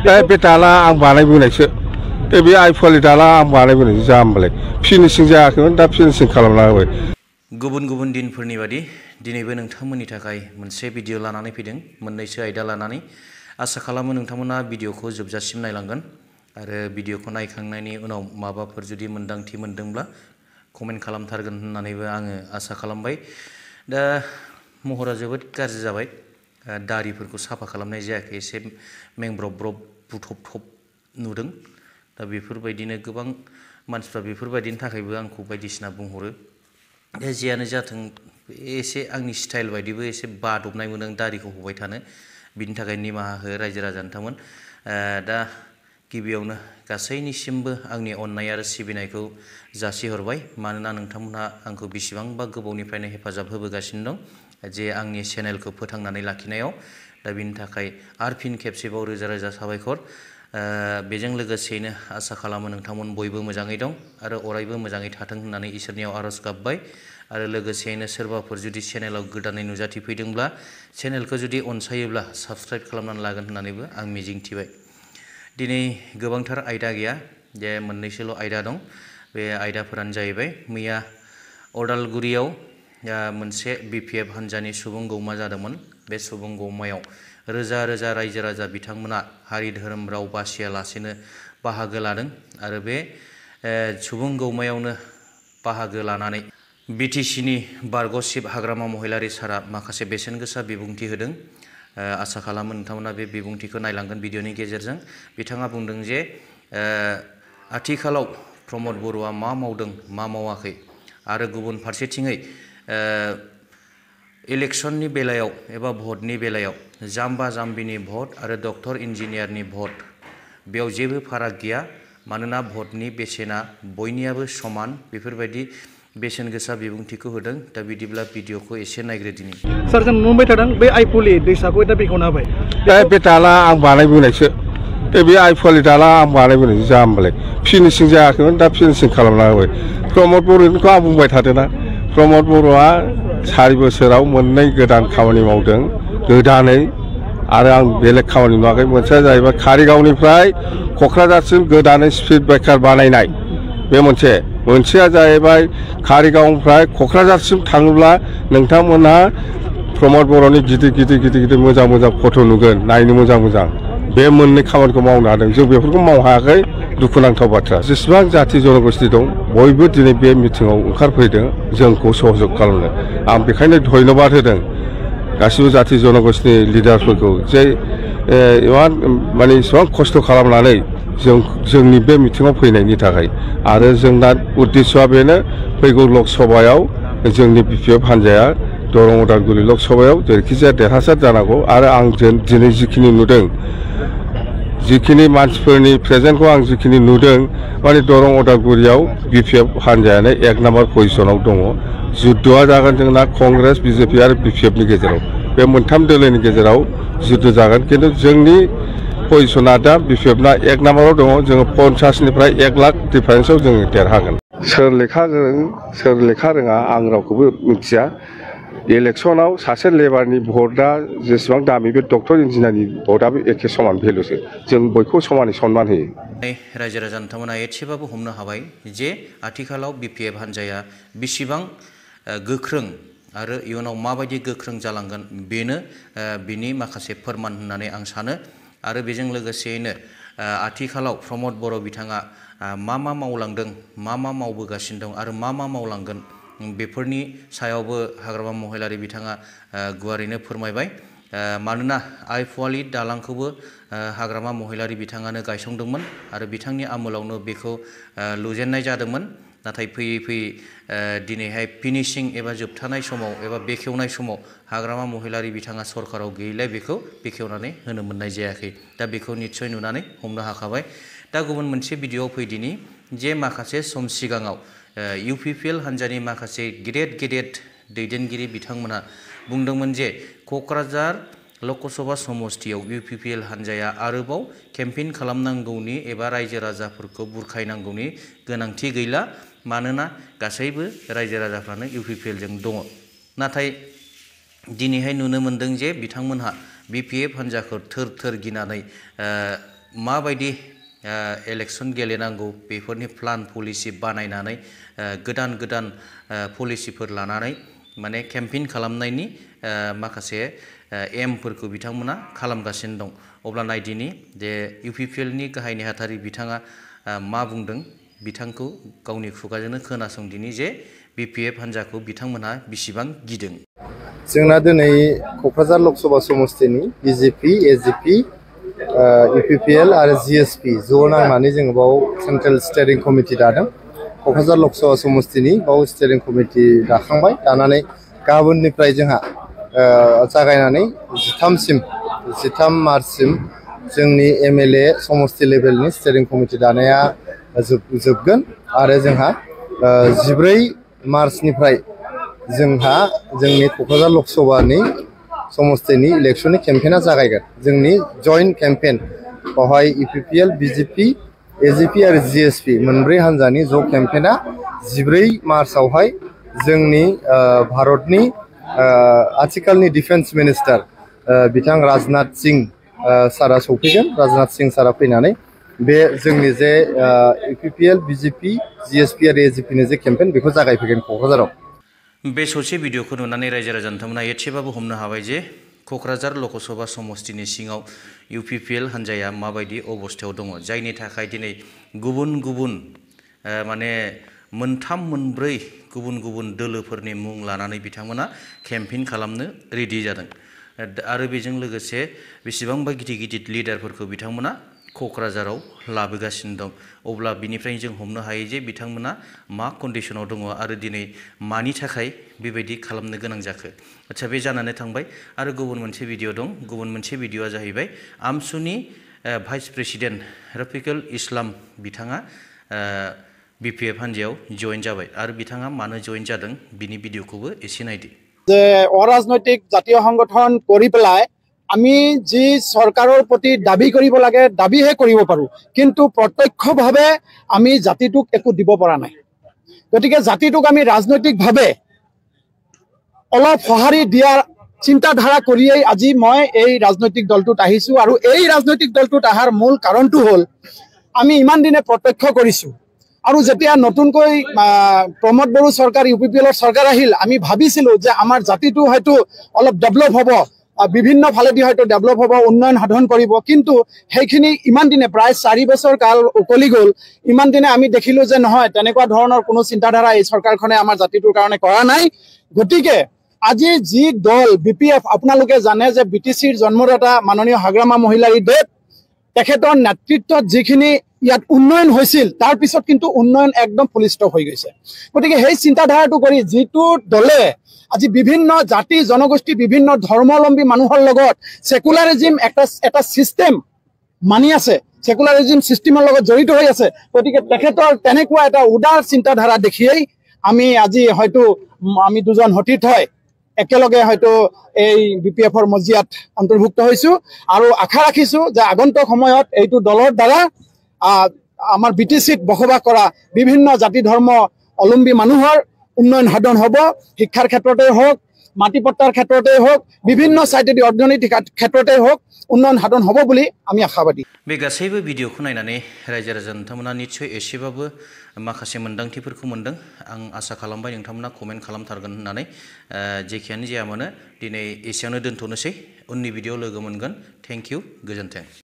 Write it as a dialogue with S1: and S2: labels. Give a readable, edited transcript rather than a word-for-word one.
S1: बे दाला आं बानायबोनायसो बे आइफवालि दाला आं बानायबोनायसो जाम्बालाय फिनिशिं जायाखैमोन दा फिनिशिं खालामना होबाय।
S2: गुबुन गुबुन दिनफोरनि बादि दिनैबो नोंथांमोननि थाखाय मोनसे भिडिअ लानानै फैदों, मोननैसो आयदा लानानै। आसा खालामो नोंथांमोना भिडिअखौ जोबजासिम नायलांगोन आरो भिडिअखौ नायखांनायनि उनाव माबाफोर जुदि मोन्दांथि मोनदोंब्ला कमेन्ट खालामथारगोन होननानैबो आङो आसा खालामबाय। दा महरा जोबोद गाज्रि जाबाय, दारिफोरखौ साफा खालामनाय जायाखै, एसे मेंब्रब बुथब नुदों। दा बेफोरबायदिनो गोबां मानसिफ्रा बेफोरबायदिनि थाखायबो आंखौ बायदिसिना बुंहरो। दा जियानो जाथों, एसे आंनि स्टाइल बायदिबो एसे बादबनाय मोनदों दारिखौ हबाय थानो, बिनि थाखाय निमाहा हो रायजो राजा नोंथांमोन। दा गिबियावनो गासैनिसिमबो आंनि अननाय आरो सिबिनायखौ जासिहरबाय, मानोना नोंथांमोनहा आंखौ बेसेबांबा गोबावनिफ्रायनो हेफाजाब होबोगासिनो दं जे आंनि चेनेलखौ फोथांनानै लाखिनायाव। दा बिनि थाखाय आरो फिन खेबसेबाव रोजा रोजा साबायखर। बेजों लोगोसेयैनो आसा खालामो नोंथांमोन बयबो मोजाङै दं आरो अरायबो मोजाङै थाथों होननानै इसोरनियाव आरज गाबबाय। आरो लोगोसेयैनो सोरबाफोर जुदि चेनेलाव गोदानै नुजाथिफैदोंब्ला चेनेलखौ जुदि अनसायोब्ला साबस्क्राइब खालामनानै लागोन होननानैबो आं मिजिंथिबाय। दिनै गोबांथार आयदा गैया, जे मोननैसोल' आयदा दं। बे आयदाफोरानो जाहैबाय, मैया अदालगुरियाव मोनसे BPF हान्जानि सुबुं गौमा जादोंमोन। बे सुबुं गौमायाव रोजा रोजा रायजो राजा बिथांमोना हारि धोरोम राव बासियालासेनो बाहागो लादों आरो बे सुबुं गौमायावनो बाहागो लानानै BTCनि बारग'सिब हाग्रामा महिलारि सारा माखासे बेसेन गोसा बिबुंथि होदों। आसा खालामो नोंथांमोना बे बिबुंथिखौ नायलांगोन भिडिअनि गेजेरजों। बिथाङा बुंदों जे आथिखालाव प्रमद बर'आ मा मावदों मा मावाखै, आरो गुबुन फारसेथिङै इलेक्सननि बेलायाव एबा भटनि बेलायाव जाम्बा जाम्बिनि भट आरो डक्टर इन्जिनियारनि भट, बेयाव जेबो फाराग गैया, मानोना भटनि बेसेना बयनियाबो समान। बेफोरबायदि बेसेन गोसा बिबुंथिखौ होदों। दा बिदिब्ला भिडिअखौ एसे नायग्रो दिनै।
S3: सार, जों नुबाय थादों बे आइफवालि दैसाखौ दा बेखेवना होबाय।
S1: बे दाला आं बानायबोनायसो बे आइफवालि दाला आं बानायबोनायसो जाम्बालाय फिनिशिं जायाखैमोन दा फिनिशिं खालामना होबाय। प्रमद बर'निखौ आं बुंबाय थादोंना, प्रमद बर'आ 4 बोसोराव मोननै गोदान खामानि मावदों गोदानै, आरो आं बेलेग खामानि नुवाखै। मोनसेया जाहैबाय कारिगावनिफ्राय क'क्राझारसिम गोदानै स्पिड ब्रेकार बानायनाय, बे मोनसेया जाहैबाय कारिगावनिफ्राय क'क्राझारसिम थाङोब्ला नोंथांमोनहा प्रमद बर'नि गिदिर मोजां फट' नुगोन, नायनो मोजां। बे मोननै खामानिखौ मावनो हादों। जों बेफोरखौ मावनो हायाखै, दुखुनांथाव बाथ्रा। जेसेबां जाथि जनगोष्ठी दं बयबो दिनै बे मिटिङाव ओंखारफैदों जोंखौ सहयोग खालामनो। आं बेखायनो धन्यबाद होदों गासिबो जाथि जनगोष्ठीनि लिडारफोरखौ, जे इसेबां खस्थ' खालामनानै जोंनि बे मिटिङाव फैनायनि थाखाय। आरो जोंना उद्देश्यआ बेनो, फैगौ लकसभायाव जोंनि BPF हान्जाया दरं उदालगुरि लकसभायाव जेरैखिजाया देरहासार जानांगौ। आरो आं दिनै जिखिनि नुदों, जिखिनि मानसिफोरनि प्रेजेन्टखौ आं जिखिनि नुदों, माने दरं उदालगुरियाव BPF हान्जायानो 1 नाम्बार पजिशनाव दङ। जुद्धआ जागोन जोंना कंग्रेस, BJP आरो BPFनि गेजेराव। बे मोनथाम दोलोनि गेजेराव जुद्ध जागोन। खिन्थु जोंनि पजिशना दा BPFना 1 नाम्बाराव दङ। जोङो 50निफ्राय 1 लाख डिफारेन्सआव जोङो देरहागोन। सोर लेखा गोरों सोर लेखा रोङा आं रावखौबो मिथिया। इलेक्सनाव सासे लेबारनि भटआ जेसेबां दामि, बे डक्टर इन्जिनियारनि भटआबो एखे समान भेलुसो। जों बयखौबो समानै सनमान होयो।
S2: रायजो राजा नोंथांमोना एसेबाबो हमनो हाबाय जे आथिखालाव BPF हान्जाया बेसेबां गोख्रों आरो इयुनाव माबायदि गोख्रों जालांगोन, बेनो बिनि माखासे फोरमान होननानै आं सानो। आरो बेजों लोगोसेयैनो आथिखालाव प्रमद बर' बिथाङा मा मावलांदों, मा मावबोगासिनो दं आरो मा मावलांगोन, बेफोरनि सायावबो हाग्रामा महिलारि बिथाङा गुवारैनो फोरमायबाय। मानोना आइफवालि दालांखौबो हाग्रामा महिलारि बिथाङानो गायसंदोंमोन आरो बिथांनि आमोलावनो बेखौ लुजेननाय जादोंमोन। नाथाय फैयै दिनैहाय फिनिशिं एबा जोबथानाय समाव एबा बेखेवनाय समाव हाग्रामा महिलारि बिथाङा सरकाराव गैयैलाय बेखौ बेखेवनानै होनो मोननाय जायाखै। दा बेखौ निस्सय नुनानै हमनो हाखाबाय। दा गुबुन मोनसे भिडिअआव फैदिनि, जे माखासे सम सिगाङाव UPPL हान्जानि माखासे गेदेर दैदेनगिरि बिथांमोना बुंदोंमोन जे क'क्राझार लकसभा समस्तियाव UPPL हान्जाया आरोबाव केम्पेइन खालामनांगौनि एबा रायजो राजाफोरखौ बुरखायनांगौनि गोनांथि गैला, मानोना गासैबो रायजो राजाफ्रानो UPPL जों दङ। नाथाय दिनैहाय नुनो मोनदों जे बिथांमोनहा BPF हान्जाखौ थोर थोर गिनानै माबायदि इलेक्सन गेलेनांगौ बेफोरनि प्लान पलिसि बानायनानै गोदान गोदान पलिसिफोर लानानै माने केम्पेइन खालामनायनि माखासे एमफोरखौ बिथांमोना खालामगासिनो दं। अब्ला नायदिनि जे UPPL नि गाहाय नेहाथारि बिथाङा मा बुंदों बिथांखौ गावनि खुगाजोंनो खोनासंदिनि जे BPF हान्जाखौ बिथांमोनहा बिसिबां गिदों।
S4: जोंना दिनै Kokrajhar Lok Sabha समस्तिनि BJP, AJP, UPPL आरो GSP ज' नांनानै जोङो बाव सेन्ट्रेल स्टेरिं कमिटि दादों। क'क्राझार लकसभा समस्तिनि बाव स्टेरिं कमिटि दाखांबाय। दानानै गाबोननिफ्राय जोंहा जागायनानै 13 मार्चसिम जोंनि MLA समस्ति लेभेलनि स्टेरिं कमिटि दानाया जोबगोन आरो जोंहा 14 मार्चनिफ्राय जोंहा जोंनि क'क्राझार लकसभानि समस्तिनि इलेक्शननि केम्पेइना जागायगोन। जोंनि जइन्ट केम्पेइन बावहाय UPPL, BJP, AJP आरो GSP मोनब्रै हान्जानि ज' केम्पेइना 14 मार्चआवहाय जोंनि भारतनि आथिखालनि डिफेन्स मिनिस्टार बिथां राजनाथ सिं सारा सौफैगोन। राजनाथ सिं सारा फैनानै बे जोंनि जे UPPL, BJP, GSP आरो AJP नि जे केम्पेइन बेखौ जागायफैगोन क'क्राझाराव।
S2: बे ससे भिडिअखौ नुनानै रायजो राजा नोंथांमोना एसेबाबो हमनो हाबाय जे क'क्राझार लकसभा समस्तिनि सिङाव UPPL हान्जाया माबायदि अबस्थायाव दङ, जायनि थाखाय दिनै गुबुन गुबुन माने मोनथाम मोनब्रै गुबुन गुबुन दोलोफोरनि मुं लानानै बिथांमोना केम्पेइन खालामनो रेडि जादों आरो बेजों लोगोसे बेसेबांबा गिदिर गिदिर लिडारफोरखौ बिथांमोना क'क्राझाराव लाबोगासिनो दं। अब्ला बिनिफ्रायनो जों हमनो हायो जे बिथांमोना मा कन्डिशनाव दङ आरो दिनै मानि थाखाय बेबायदि खालामनो गोनां जाखो। आচ্ছা बे जानानै थांबाय आरो गुबुन मोनसे भिडिअ दं। गुबुन मोनसे भिडिअआ जाहैबाय आमसुनि भाइस प्रेसिडेन्ट रफिकुल इस्लाम बिथाङा BPF हान्जायाव जइन जाबाय आरो बिथाङा मानो जइन जादों बिनि भिडिअखौबो एसे नायदो।
S5: যে অৰাজনৈতিক জাতীয় সংগঠন কৰি পেলাই আমি যি চৰকাৰৰ প্ৰতি দাবী কৰিব লাগে দাবীহে কৰিব পাৰো, কিন্তু প্ৰত্যক্ষভাৱে আমি জাতিটোক একো দিব পৰা নাই। গতিকে জাতিটোক আমি ৰাজনৈতিকভাৱে অলপ সঁহাৰি দিয়াৰ চিন্তাধাৰা কৰিয়েই আজি মই এই ৰাজনৈতিক দলটোত আহিছো। আৰু এই ৰাজনৈতিক দলটোত অহাৰ মূল কাৰণটো হ'ল আমি ইমান দিনে প্ৰত্যক্ষ কৰিছো আৰু যেতিয়া নতুনকৈ প্ৰমোদ বড়ো চৰকাৰ UPPLৰ চৰকাৰ আহিল আমি ভাবিছিলো যে আমাৰ জাতিটো হয়তো অলপ ডেভেলপ হ'ব, বিভিন্ন ফালেদি হয়তো ডেভেলপ হ'ব, উন্নয়ন সাধন কৰিব। কিন্তু সেইখিনি ইমান দিনে প্ৰায় 4 বছৰ কাল উকলি গ'ল। ইমান দিনে আমি দেখিলো যে নহয়, তেনেকুৱা ধৰণৰ কোনো চিন্তাধাৰা এই চৰকাৰখনে আমাৰ জাতিটোৰ কাৰণে কৰা নাই। গতিকে আজি যি দল BPF, আপোনালোকে জানে যে BTCৰ জন্মদাতা মাননীয় হাগ্ৰামা মহিলাৰী দেৱ তেখেতৰ নেতৃত্বত যিখিনি ইয়াত উন্নয়ন হৈছিল তাৰ পিছত কিন্তু উন্নয়ন একদম ফুল ষ্টপ হৈ গৈছে। গতিকে সেই চিন্তাধাৰাটো কৰি যিটো দলে আজি বিভিন্ন জাতি জনগোষ্ঠী বিভিন্ন ধৰ্মাৱলম্বী মানুহৰ লগত সেকুলাৰিজম এটা সিস্টেম মানি আছে, সেকুলাৰিজম সিস্টেমৰ লগত জড়িত হৈ আছে। গতিকে তেখেতৰ তেনেকুৱা এটা উদাৰ চিন্তাধাৰা দেখিয়েই আমি আজি হয়তো আমি দুজন সতীৰ্থ হয় একেলগে হয়তো এই BPFৰ মজিয়াত অন্তৰ্ভুক্ত হৈছো আৰু আশা ৰাখিছো যে আগন্তুক সময়ত এইটো দলৰ দ্বাৰা আমাৰ BTCত বসবাস কৰা বিভিন্ন জাতি ধৰ্ম অৱলম্বী মানুহৰ উন্নয়ন সাধন হ'ব। শিক্ষাৰ ক্ষেত্ৰতে হওক, মাটি পট্টাৰ ক্ষেত্ৰতে হওক, বিভিন্ন সাইডেদি অৰ্থনৈতিক ক্ষেত্ৰতে হওক উন্নয়ন সাধন হ'ব বুলি আমি আশাবাদী।
S2: बे गासैबो भिडिअखौ नायनानै रायजो राजा नोंथांमोना निश्चय एसेबाबो माखासे मोन्दांथिफोरखौ मोनदों। आं आसा खालामबाय नोंथांमोना कमेन्ट खालामथारगोन होननानै। जेखियानो जाया मानो दिनै एसेयावनो दोनथ'नोसै, उननि भिडिअ लोगो मोनगोन। थेंक इउ, गोजोन्थों।